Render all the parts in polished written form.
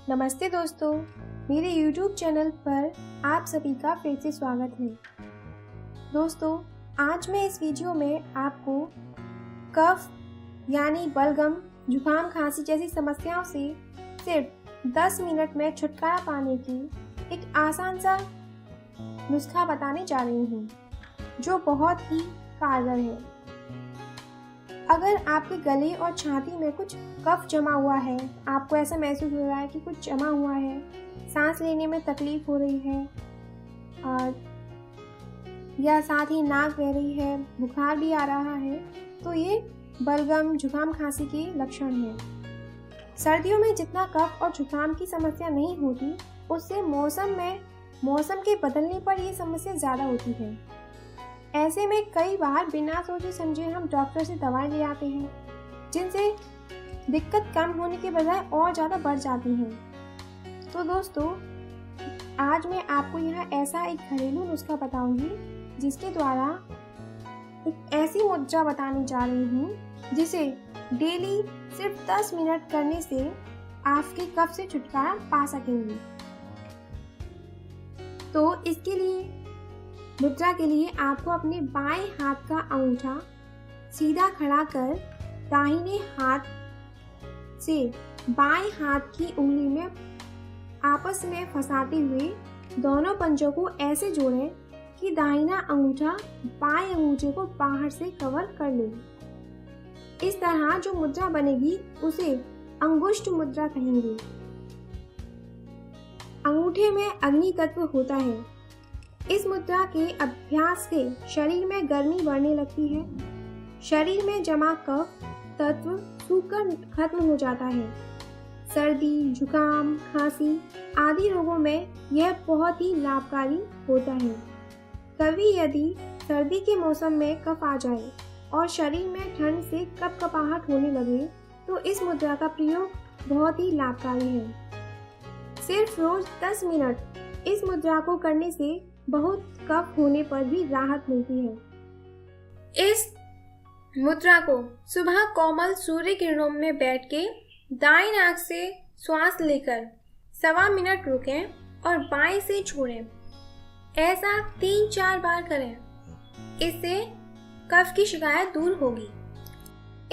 नमस्ते दोस्तों, मेरे YouTube चैनल पर आप सभी का फिर से स्वागत है। दोस्तों, आज मैं इस वीडियो में आपको कफ यानी बलगम, जुकाम, खांसी जैसी समस्याओं से सिर्फ 10 मिनट में छुटकारा पाने की एक आसान सा नुस्खा बताने जा रही हूँ, जो बहुत ही कारगर है। अगर आपके गले और छाती में कुछ कफ जमा हुआ है, आपको ऐसा महसूस हो रहा है कि कुछ जमा हुआ है, सांस लेने में तकलीफ हो रही है और या साथ ही नाक बह रही है, बुखार भी आ रहा है, तो ये बलगम, जुकाम, खांसी के लक्षण हैं। सर्दियों में जितना कफ और जुकाम की समस्या नहीं होती, उससे मौसम के बदलने पर ये समस्या ज़्यादा होती है। ऐसे में कई बार बिना सोचे समझे हम डॉक्टर से दवाई ले आते हैं, जिनसे दिक्कत कम होने के बजाय और ज़्यादा बढ़ जाती है। तो दोस्तों, आज मैं आपको यहाँ ऐसा एक घरेलू नुस्खा बताऊंगी, जिसके द्वारा एक ऐसी मुद्रा बताने जा रही हूँ जिसे डेली सिर्फ 10 मिनट करने से आपके कफ से छुटकारा पा सकेंगे। तो इसके लिए मुद्रा के लिए आपको अपने बाएं हाथ का अंगूठा सीधा खड़ा कर दाहिने हाथ से बाएं हाथ की उंगली में आपस में फंसाते हुए दोनों पंजों को ऐसे जोड़ें कि दाहिना अंगूठा बाएं अंगूठे को बाहर से कवर कर ले। इस तरह जो मुद्रा बनेगी उसे अंगुष्ठ मुद्रा कहेंगे। अंगूठे में अग्नि तत्व होता है। इस मुद्रा के अभ्यास से शरीर में गर्मी बढ़ने लगती है। शरीर में जमा कफ तत्व सूखकर खत्म हो जाता है। सर्दी, जुकाम, खांसी आदि रोगों में यह बहुत ही लाभकारी होता है। कभी यदि सर्दी के मौसम में कफ आ जाए और शरीर में ठंड से कपकपाहट होने लगे, तो इस मुद्रा का प्रयोग बहुत ही लाभकारी है। सिर्फ रोज 10 मिनट इस मुद्रा को करने से बहुत कफ होने पर भी राहत मिलती है। इस मुद्रा को सुबह कोमल सूर्य किरणों में बैठ के दाएं नाक से श्वास लेकर 1.25 मिनट रुकें और बाएं से छोड़ें। ऐसा 3-4 बार करें। इससे कफ की शिकायत दूर होगी।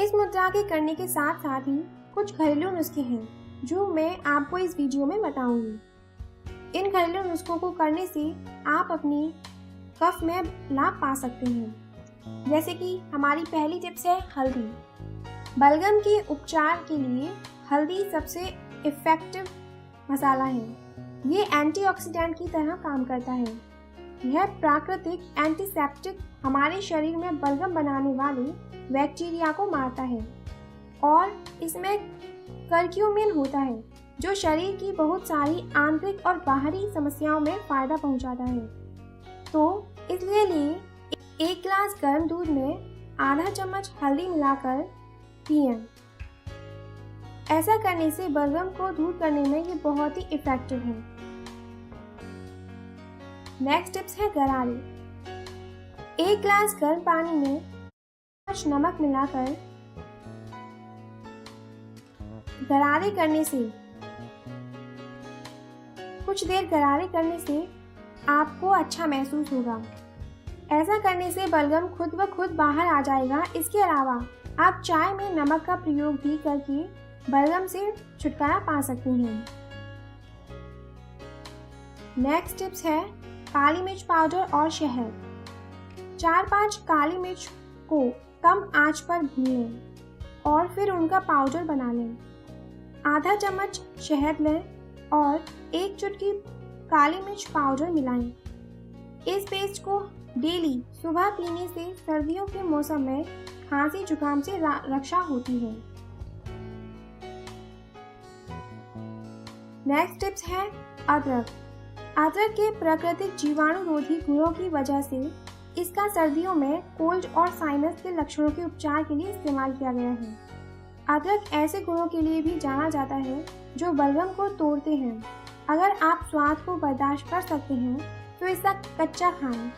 इस मुद्रा के करने के साथ साथ ही कुछ घरेलू नुस्खे हैं, जो मैं आपको इस वीडियो में बताऊंगी। इन घरेलू नुस्खों को करने से आप अपनी कफ में लाभ पा सकते हैं। जैसे कि हमारी पहली टिप्स है हल्दी। बलगम के उपचार के लिए हल्दी सबसे इफेक्टिव मसाला है। ये एंटीऑक्सीडेंट की तरह काम करता है। यह प्राकृतिक एंटीसेप्टिक हमारे शरीर में बलगम बनाने वाले बैक्टीरिया को मारता है और इसमें करक्यूमिन होता है, जो शरीर की बहुत सारी आंतरिक और बाहरी समस्याओं में फायदा पहुंचाता है। तो इसलिए 1 गिलास गर्म दूध में आधा चम्मच हल्दी मिलाकर पिएं। ऐसा करने से बलगम को दूर करने में ये बहुत ही इफेक्टिव है। नेक्स्ट टिप्स है गरारे। 1 गिलास गर्म पानी में नमक मिलाकर गरारे करने से कुछ देर गरारे करने से आपको अच्छा महसूस होगा। ऐसा करने से बलगम खुद ब खुद बाहर आ जाएगा। इसके अलावा आप चाय में नमक का प्रयोग भी करके बलगम से छुटकारा पा सकते हैं। नेक्स्ट टिप्स है काली मिर्च पाउडर और शहद। 4-5 काली मिर्च को कम आंच पर भूनें और फिर उनका पाउडर बना लें। आधा चम्मच शहद लें और 1 चुटकी काली मिर्च पाउडर मिलाएं। इस पेस्ट को डेली सुबह पीने से सर्दियों के मौसम में खांसी जुकाम से रक्षा होती है। नेक्स्ट टिप्स है अदरक। अदरक के प्राकृतिक जीवाणुरोधी गुणों की वजह से इसका सर्दियों में कोल्ड और साइनस के लक्षणों के उपचार के लिए इस्तेमाल किया गया है। अदरक ऐसे गुणों के लिए भी जाना जाता है जो बलगम को तोड़ते हैं। अगर आप स्वाद को बर्दाश्त कर सकते हैं तो इसका कच्चा खाएं।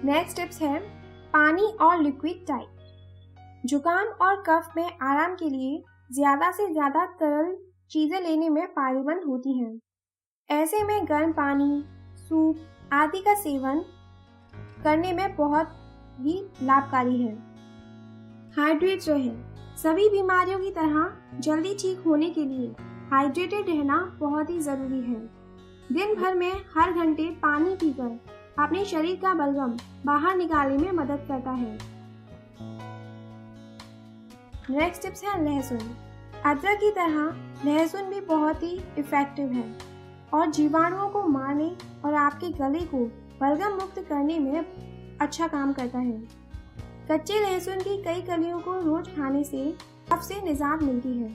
नेक्स्ट टिप्स है पानी और लिक्विड डाइट। जुकाम और कफ में आराम के लिए ज़्यादा से ज़्यादा तरल चीज़ें लेने में फायदेमंद होती हैं। ऐसे में गर्म पानी, सूप आदि का सेवन करने में बहुत ही लाभकारी है। हाइड्रेट रहें। सभी बीमारियों की तरह जल्दी ठीक होने के लिए हाइड्रेटेड रहना बहुत ही ज़रूरी है। दिन भर में हर घंटे पानी पीकर अपने शरीर का बलगम बाहर निकालने में मदद करता है। नेक्स्ट टिप्स है लहसुन। अदरक की तरह लहसुन भी बहुत ही इफ़ेक्टिव है और जीवाणुओं को मारने और आपके गले को बलगम मुक्त करने में अच्छा काम करता है। कच्चे लहसुन की कई कलियों को रोज खाने से कफ से निजात मिलती है।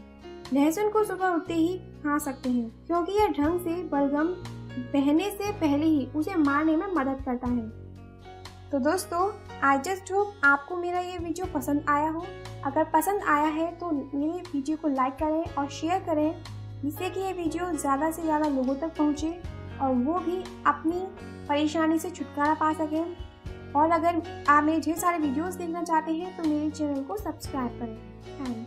लहसुन को सुबह उठते ही खा सकते हैं क्योंकि यह ढंग से बलगम बहने से पहले ही उसे मारने में मदद करता है। तो दोस्तों, आई जस्ट होप आपको मेरा ये वीडियो पसंद आया हो। अगर पसंद आया है तो मेरे वीडियो को लाइक करें और शेयर करें, जिससे कि ये वीडियो ज़्यादा से ज़्यादा लोगों तक पहुँचे और वो भी अपनी परेशानी से छुटकारा पा सकें। और अगर आप मेरे ढेर सारे वीडियोस देखना चाहते हैं तो मेरे चैनल को सब्सक्राइब करें। Thank you.